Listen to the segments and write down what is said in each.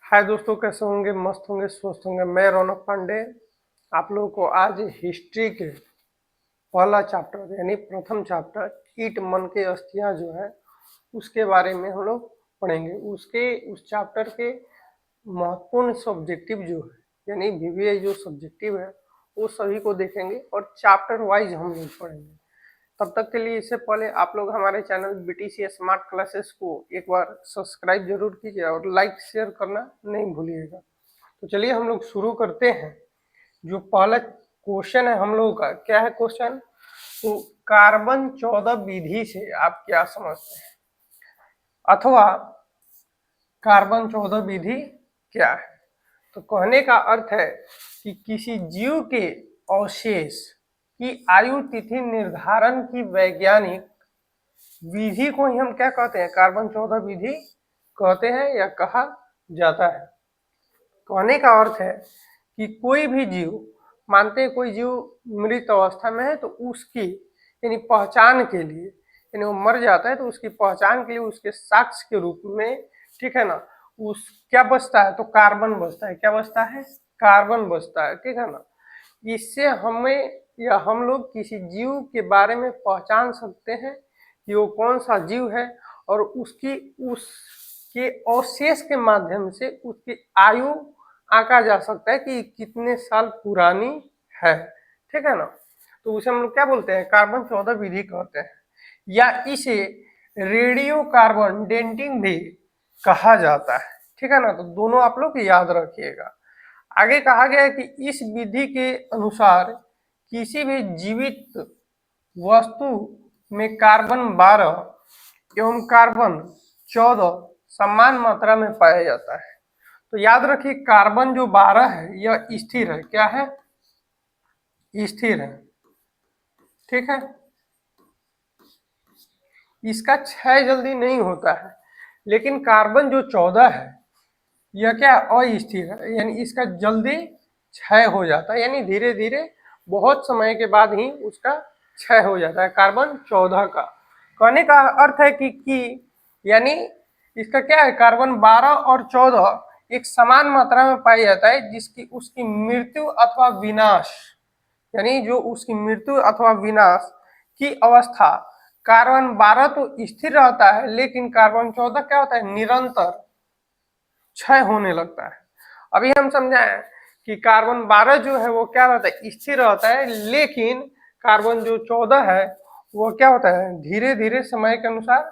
हाय दोस्तों, कैसे होंगे? मस्त होंगे, स्वस्थ होंगे। मैं रौनक पांडे आप लोगों को आज हिस्ट्री के पहला चैप्टर यानी प्रथम चैप्टर ईट मन के अस्थियां जो है उसके बारे में हम लोग पढ़ेंगे। उस चैप्टर के महत्वपूर्ण सब्जेक्टिव जो है यानी वीवीआई जो सब्जेक्टिव है वो सभी को देखेंगे और चैप्टर वाइज हम लोग पढ़ेंगे। तब तक के लिए इससे पहले आप लोग हमारे चैनल बीटीसी स्मार्ट क्लासेस को एक बार सब्सक्राइब जरूर कीजिए और लाइक शेयर करना नहीं भूलिएगा। तो चलिए हम लोग शुरू करते हैं। जो पहला क्वेश्चन है हम लोगों का, क्या है क्वेश्चन? तो कार्बन 14 विधि से आप क्या समझते हैं, अथवा कार्बन 14 विधि क्या है? तो कहने का अर्थ है कि किसी जीव के अवशेष की आयु तिथि निर्धारण की वैज्ञानिक विधि को ही हम क्या कहते हैं? कार्बन 14 विधि कहते हैं या कहा जाता है। कहने का अर्थ है कि कोई भी जीव, मानते हैं कोई जीव मृत अवस्था में है तो उसकी यानी पहचान के लिए, यानी वो मर जाता है तो उसकी पहचान के लिए उसके साक्ष्य के रूप में, ठीक है ना, उस क्या बचता है? तो कार्बन बचता है। क्या बचता है? कार्बन बचता है, ठीक है ना। इससे हमें या हम लोग किसी जीव के बारे में पहचान सकते हैं कि वो कौन सा जीव है और उसके अवशेष के माध्यम से उसकी आयु आंका जा सकता है कि कितने साल पुरानी है, ठीक है ना। तो उसे हम लोग क्या बोलते हैं? कार्बन 14 विधि कहते हैं, या इसे रेडियो कार्बन डेटिंग भी कहा जाता है, ठीक है ना। तो दोनों आप लोग याद रखिएगा। आगे कहा गया है कि इस विधि के अनुसार किसी भी जीवित वस्तु में कार्बन 12 एवं कार्बन 14 समान मात्रा में पाया जाता है। तो याद रखिए, कार्बन जो 12 है यह स्थिर है। क्या है? स्थिर है, ठीक है। इसका क्षय जल्दी नहीं होता है। लेकिन कार्बन जो 14 है यह क्या? अस्थिर है, यानी इसका जल्दी क्षय हो जाता है, यानी धीरे धीरे बहुत समय के बाद ही उसका क्षय हो जाता है कार्बन 14 का। कहने का अर्थ है कि यानी इसका क्या है? कार्बन 12 और 14 एक समान मात्रा में पाया जाता है, जिसकी उसकी मृत्यु अथवा विनाश, यानी जो उसकी मृत्यु अथवा विनाश की अवस्था, कार्बन 12 तो स्थिर रहता है लेकिन कार्बन 14 क्या होता है? निरंतर क्षय होने लगता है। अभी हम समझाएं कि कार्बन 12 जो है वो क्या रहता है? स्थिर रहता है, लेकिन कार्बन जो 14 है वो क्या होता है? धीरे धीरे समय के अनुसार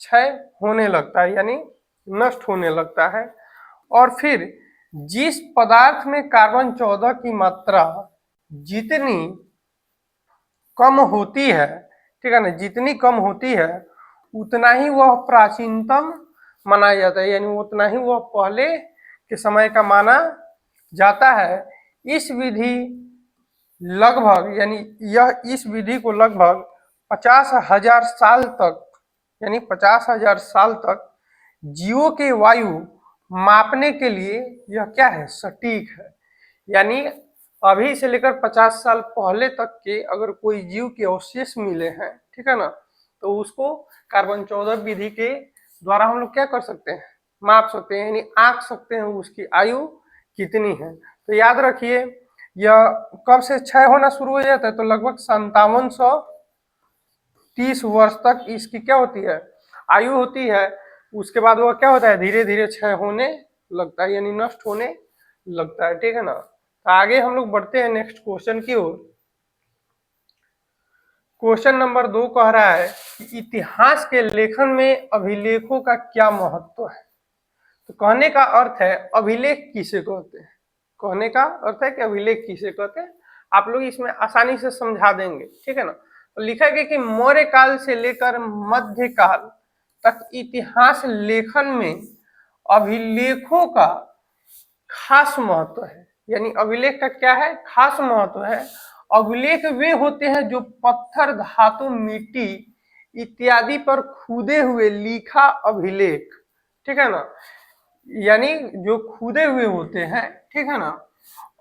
क्षय होने लगता है, यानी नष्ट होने लगता है। और फिर जिस पदार्थ में कार्बन 14 की मात्रा जितनी कम होती है, ठीक है ना, जितनी कम होती है उतना ही वह प्राचीनतम माना जाता है, यानी उतना ही वह पहले के समय का माना जाता है। इस विधि लगभग यानी इस विधि को लगभग 50,000 साल तक, यानी 50,000 साल तक जीवों के वायु मापने के लिए यह क्या है? सटीक है। यानी अभी से लेकर 50 साल पहले तक के अगर कोई जीव के अवशेष मिले हैं, ठीक है ना, तो उसको कार्बन 14 विधि के द्वारा हम लोग क्या कर सकते हैं? माप सकते हैं, यानी आंक सकते हैं उसकी आयु कितनी है। तो याद रखिए, यह कब से क्षय होना शुरू हो जाता है? तो लगभग 5730 वर्ष तक इसकी क्या होती है? आयु होती है। उसके बाद वह क्या होता है? धीरे धीरे क्षय होने लगता है, यानी नष्ट होने लगता है, ठीक है ना। तो आगे हम लोग बढ़ते हैं नेक्स्ट क्वेश्चन की ओर। क्वेश्चन नंबर 2 कह रहा है कि इतिहास के लेखन में अभिलेखों का क्या महत्व है? तो कहने का अर्थ है अभिलेख किसे कहते हैं? कहने का अर्थ है कि अभिलेख किसे कहते हैं, आप लोग इसमें आसानी से समझा देंगे, ठीक है ना। तो लिखा गया कि मौर्य काल से लेकर मध्य काल तक इतिहास लेखन में अभिलेखों का खास महत्व है। यानी अभिलेख का क्या है? खास महत्व है। अभिलेख वे होते हैं जो पत्थर, धातु, मिट्टी इत्यादि पर खुदे हुए लिखा अभिलेख, ठीक है ना, यानी जो खुदे हुए होते हैं, ठीक है ना,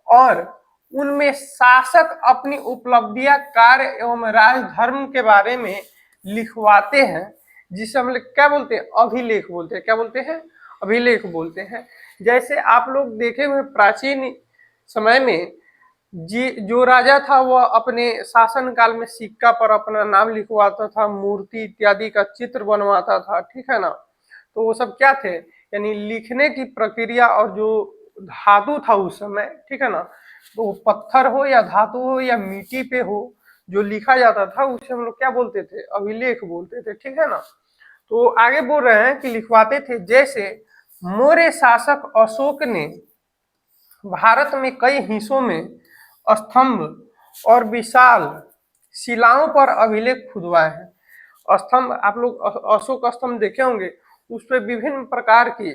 और उनमें शासक अपनी उपलब्धियां, कार्य एवं राजधर्म के बारे में लिखवाते हैं, जिसे हम लोग क्या बोलते हैं? अभिलेख बोलते हैं। क्या बोलते हैं? अभिलेख बोलते हैं। जैसे आप लोग देखे हुए प्राचीन समय में जी जो राजा था वह अपने शासन काल में सिक्का पर अपना नाम लिखवाता था, मूर्ति इत्यादि का चित्र बनवाता था, ठीक है ना। तो वो सब क्या थे, यानी लिखने की प्रक्रिया और जो धातु था उस समय, ठीक है ना, तो वो पत्थर हो या धातु हो या मिट्टी पे हो, जो लिखा जाता था उसे हम लोग क्या बोलते थे, अभिलेख बोलते थे, ठीक है ना। तो आगे बोल रहे हैं कि लिखवाते थे, जैसे मौर्य शासक अशोक ने भारत में कई हिस्सों में स्तंभ और विशाल शिलाओं पर अभिलेख खुदवाए हैं। स्तंभ आप लोग अशोक स्तंभ देखे होंगे, उस पर विभिन्न प्रकार के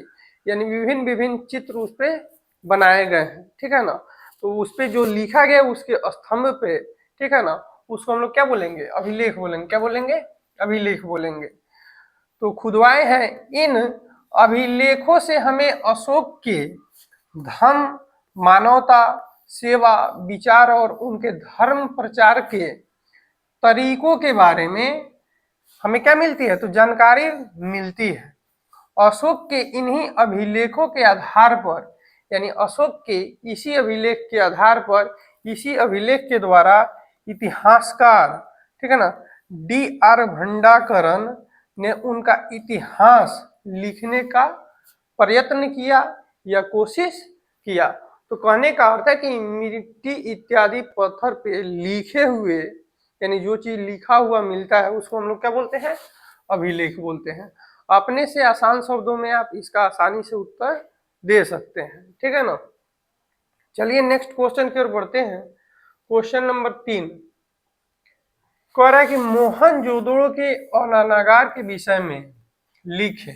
यानी विभिन्न विभिन्न चित्र उस पे बनाए गए हैं, ठीक है ना। तो उस पे जो लिखा गया उसके स्तंभ पे, ठीक है ना, उसको हम लोग क्या बोलेंगे, अभिलेख बोलेंगे। क्या बोलेंगे, अभिलेख बोलेंगे। तो खुदवाए हैं। इन अभिलेखों से हमें अशोक के धर्म, मानवता, सेवा, विचार और उनके धर्म प्रचार के तरीकों के बारे में हमें क्या मिलती है, तो जानकारी मिलती है। अशोक के इन्हीं अभिलेखों के आधार पर, यानी अशोक के इसी अभिलेख के आधार पर, इसी अभिलेख के द्वारा इतिहासकार, ठीक है ना, D.R. भंडारकर ने उनका इतिहास लिखने का प्रयत्न किया या कोशिश किया। तो कहने का अर्थ है कि मिट्टी इत्यादि पत्थर पे लिखे हुए, यानी जो चीज लिखा हुआ मिलता है उसको हम लोग क्या बोलते हैं, अभिलेख बोलते हैं। अपने से आसान शब्दों में आप इसका आसानी से उत्तर दे सकते हैं, ठीक है ना। चलिए नेक्स्ट क्वेश्चन की ओर बढ़ते हैं। क्वेश्चन नंबर 3 कह रहा है कि मोहनजोदड़ो के औरंगाबाद के विषय में लिखे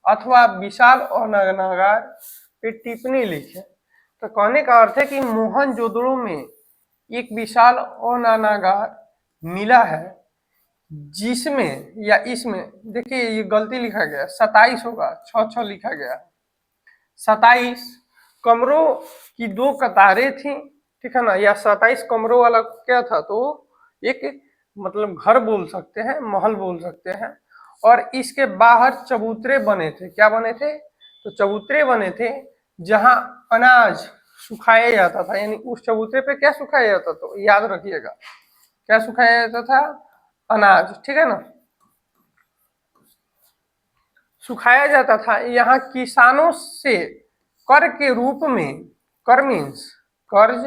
अथवा विशाल औरंगाबाद पे टिप्पणी लिखे। तो कहने का अर्थ है कि मोहनजोदड़ो में एक विशाल औरंगाबाद मिला है, जिसमें या इसमें, देखिए ये गलती लिखा गया, 27 होगा, 6 लिखा गया। 27 कमरों की 2 कतारें थी, ठीक है ना, या 27 कमरों वाला क्या था, तो एक मतलब घर बोल सकते हैं, महल बोल सकते हैं। और इसके बाहर चबूतरे बने थे। क्या बने थे, तो चबूतरे बने थे जहां अनाज सुखाया जाता था। यानी उस चबूतरे पे क्या सुखाया जाता था, तो याद रखिएगा, क्या सुखाया जाता था, अनाज, ठीक है ना, सुखाया जाता था। यहाँ किसानों से कर के रूप में, कर मीन्स कर्ज,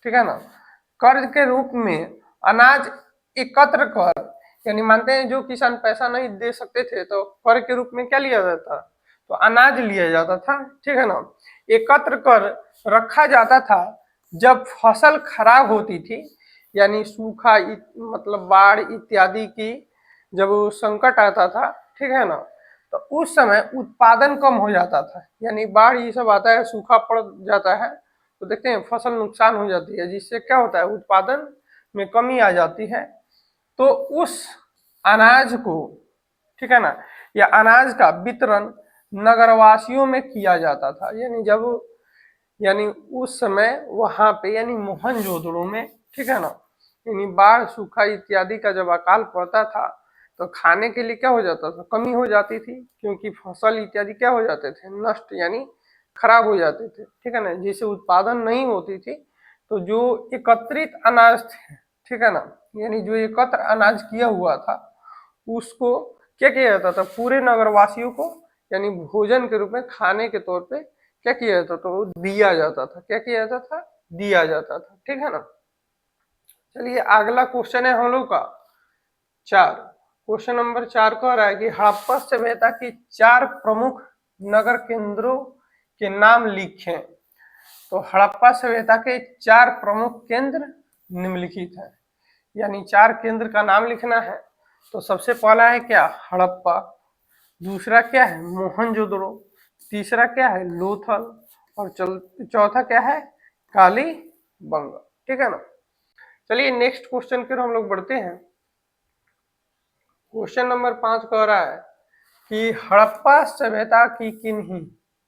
ठीक है ना, कर्ज के रूप में अनाज एकत्र कर, यानी मानते हैं जो किसान पैसा नहीं दे सकते थे तो कर के रूप में क्या लिया जाता, तो अनाज लिया जाता था, ठीक है ना, एकत्र कर रखा जाता था। जब फसल खराब होती थी, यानी सूखा मतलब बाढ़ इत्यादि की जब संकट आता था, ठीक है ना, तो उस समय उत्पादन कम हो जाता था। यानी बाढ़ ये सब आता है, सूखा पड़ जाता है, तो देखते हैं फसल नुकसान हो जाती है, जिससे क्या होता है, उत्पादन में कमी आ जाती है। तो उस अनाज को, ठीक है ना, या अनाज का वितरण नगरवासियों में किया जाता था। यानी उस समय वहां पे, यानी मोहनजोदड़ो में, ठीक है ना, यानी बाढ़, सूखा इत्यादि का जब अकाल पड़ता था तो खाने के लिए क्या हो जाता था, कमी हो जाती थी, क्योंकि फसल इत्यादि क्या हो जाते थे, नष्ट यानी खराब हो जाते थे, ठीक है ना, जिससे उत्पादन नहीं होती थी। तो जो एकत्रित अनाज थे, ठीक है ना, यानी जो एकत्र अनाज किया हुआ था उसको क्या किया जाता था, पूरे नगरवासियों को यानी भोजन के रूप में, खाने के तौर पे क्या किया जाता था, तो दिया जाता था। क्या किया जाता था, दिया जाता था, ठीक है ना। चलिए अगला क्वेश्चन है हम लोग का 4। क्वेश्चन नंबर 4 कह रहा है कि हड़प्पा सभ्यता की 4 प्रमुख नगर केंद्रों के नाम लिखें। तो हड़प्पा सभ्यता के 4 प्रमुख केंद्र निम्नलिखित हैं, यानी 4 केंद्र का नाम लिखना है। तो सबसे पहला है क्या, हड़प्पा, दूसरा क्या है, मोहनजोदड़ो, तीसरा क्या है, लोथल, और चौथा क्या है, कालीबंगा, ठीक है ना। चलिए नेक्स्ट क्वेश्चन की ओर हम लोग बढ़ते हैं। क्वेश्चन नंबर 5 कह रहा है कि हड़प्पा सभ्यता की किन्हीं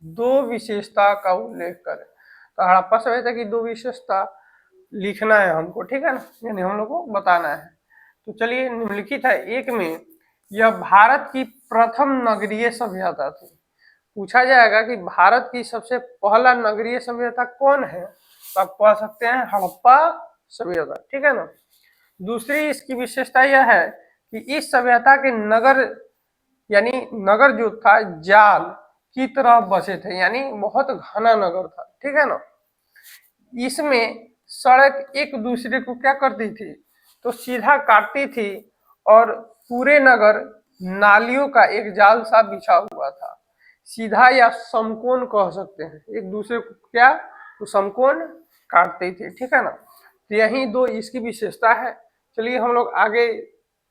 2 विशेषता का उल्लेख करें। तो हड़प्पा सभ्यता की 2 विशेषता लिखना है हमको, ठीक है ना, यानी हम लोग को बताना है। तो चलिए निम्नलिखित है, एक में यह भारत की प्रथम नगरीय सभ्यता थी। पूछा जाएगा कि भारत की सबसे पहला नगरीय सभ्यता कौन है, तो आप कह सकते हैं हड़प्पा सभ्यता, ठीक है ना। दूसरी इसकी विशेषता यह है कि इस सभ्यता के नगर यानी नगर जो था जाल की तरह बसे थे, यानी बहुत घना नगर था, ठीक है ना। इसमें सड़क एक दूसरे को क्या करती थी, तो सीधा काटती थी और पूरे नगर नालियों का एक जाल सा बिछा हुआ था। सीधा या समकोण कह सकते हैं, एक दूसरे को क्या, तो समकोण काटते थे, ठीक है ना। तो यही दो इसकी विशेषता है। चलिए हम लोग आगे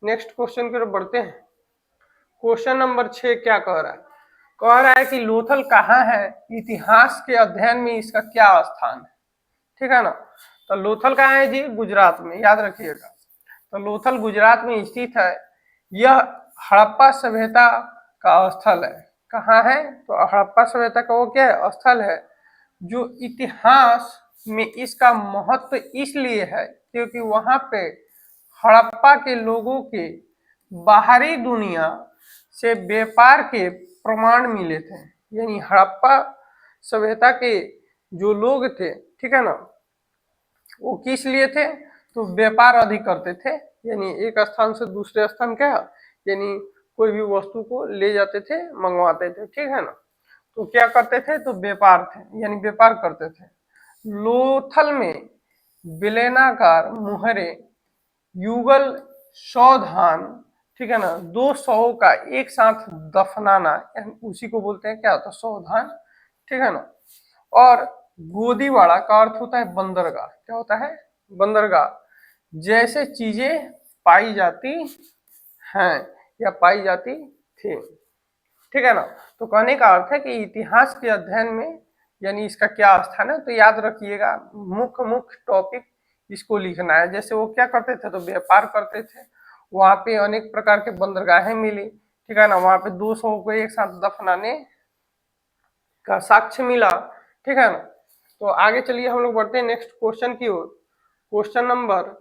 नेक्स्ट क्वेश्चन की ओर बढ़ते हैं। क्वेश्चन नंबर 6 क्या कह रहा है, कह रहा है कि लोथल कहाँ है, इतिहास के अध्ययन में इसका क्या स्थान है, ठीक है ना। तो लोथल कहाँ है जी, गुजरात में, याद रखिएगा। तो लोथल गुजरात में स्थित है। यह हड़प्पा सभ्यता का स्थल है। कहाँ है, तो हड़प्पा सभ्यता का वो क्या है, स्थल है। जो इतिहास में इसका महत्व इसलिए है क्योंकि वहां पे हड़प्पा के लोगों के बाहरी दुनिया से व्यापार के प्रमाण मिले थे। यानी हड़प्पा सभ्यता के जो लोग थे, ठीक है ना, वो किस लिए थे, तो व्यापार अधिक करते थे। यानी एक स्थान से दूसरे स्थान क्या, यानी कोई भी वस्तु को ले जाते थे, मंगवाते थे, ठीक है ना। तो क्या करते थे, तो व्यापार थे, यानी व्यापार करते थे। लोथल में बेलनाकार मुहरे, युगल 100 धान, ठीक है ना, 200 का एक साथ दफनाना, उसी को बोलते हैं क्या होता है, 100 धान, ठीक है ना। और गोदीवाड़ा का अर्थ होता है बंदरगाह, क्या होता है, बंदरगाह जैसे चीजें पाई जाती हैं या पाई जाती थी, ठीक है ना। तो कहने का अर्थ है कि इतिहास के अध्ययन में यानी इसका क्या स्थान है, तो याद रखिएगा मुख्य मुख्य टॉपिक इसको लिखना है। जैसे वो क्या करते थे, तो व्यापार करते थे, वहां पे अनेक प्रकार के बंदरगाहें मिली, ठीक है ना, वहां पे 200 को एक साथ दफनाने का साक्ष्य मिला, ठीक है ना। तो आगे चलिए हम लोग बढ़ते हैं नेक्स्ट क्वेश्चन की ओर। क्वेश्चन नंबर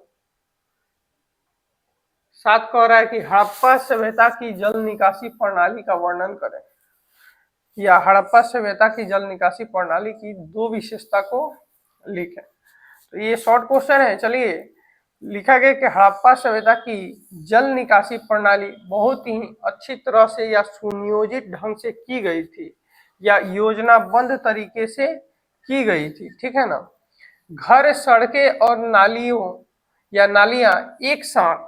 7 कह रहा है कि हड़प्पा सभ्यता की जल निकासी प्रणाली का वर्णन करें, या हड़प्पा सभ्यता की जल निकासी प्रणाली की दो विशेषता को लिखें। तो ये शॉर्ट क्वेश्चन है। चलिए, लिखा गया कि हड़प्पा सभ्यता की जल निकासी प्रणाली बहुत ही अच्छी तरह से या सुनियोजित ढंग से की गई थी, या योजनाबद्ध तरीके से की गई थी, ठीक है ना। घर, सड़कें और नालियों या नालियां एक साथ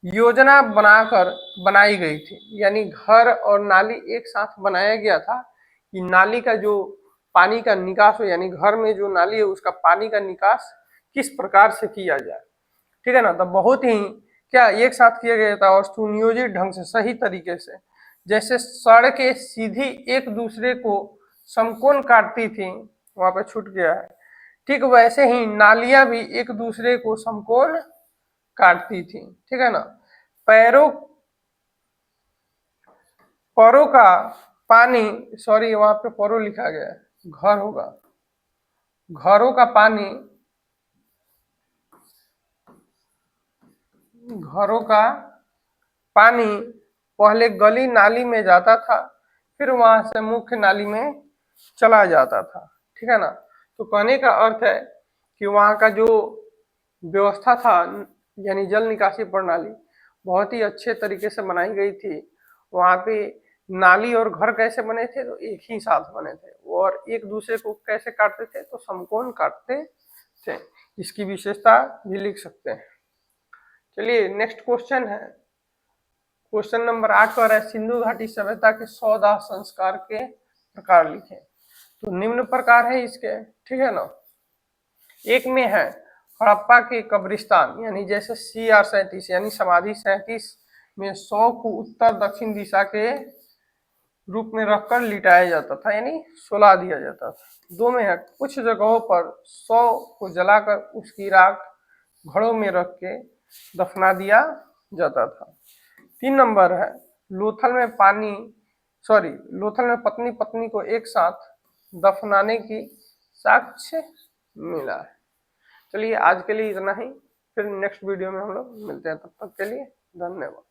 योजना बनाकर बनाई गई थी। यानी घर और नाली एक साथ बनाया गया था कि नाली का जो पानी का निकास हो, यानी घर में जो नाली है उसका पानी का निकास किस प्रकार से किया जाए, ठीक है ना। तो बहुत ही क्या एक साथ किया गया था और सुनियोजित ढंग से, सही तरीके से। जैसे सड़कें सीधी एक दूसरे को समकोण काटती थी, वहां पे छूट गया है, ठीक वैसे ही नालियां भी एक दूसरे को समकोण काटती थी, ठीक है ना। पैरों परों का पानी, सॉरी वहां पे परो लिखा गया है, घर होगा, घरों का पानी, घरों का पानी पहले गली नाली में जाता था, फिर वहां से मुख्य नाली में चला जाता था, ठीक है ना। तो कहने का अर्थ है कि वहां का जो व्यवस्था था, यानी जल निकासी प्रणाली बहुत ही अच्छे तरीके से बनाई गई थी। वहां पे नाली और घर कैसे बने थे, तो एक ही साथ बने थे, और एक दूसरे को कैसे काटते थे, तो समकोण काटते थे। इसकी विशेषता भी लिख सकते हैं। चलिए नेक्स्ट क्वेश्चन है। क्वेश्चन नंबर 8 कह रहा है सिंधु घाटी सभ्यता के 100 दाह संस्कार के प्रकार लिखें। तो निम्न प्रकार है इसके, ठीक है ना। एक में है हड़प्पा के कब्रिस्तान, यानी जैसे CR37 यानी समाधि 37 में 100 को उत्तर दक्षिण दिशा के रूप में रखकर लिटाया जाता था, यानी सुला दिया जाता था। 2 में है कुछ जगहों पर 100 को जलाकर उसकी राख घड़ों में रख के दफना दिया जाता था। 3 नंबर है लोथल में लोथल में पत्नी पत्नी को एक साथ दफनाने की साक्ष्य मिला है। चलिए आज के लिए इतना ही, फिर नेक्स्ट वीडियो में हम लोग मिलते हैं, तब तक के लिए धन्यवाद।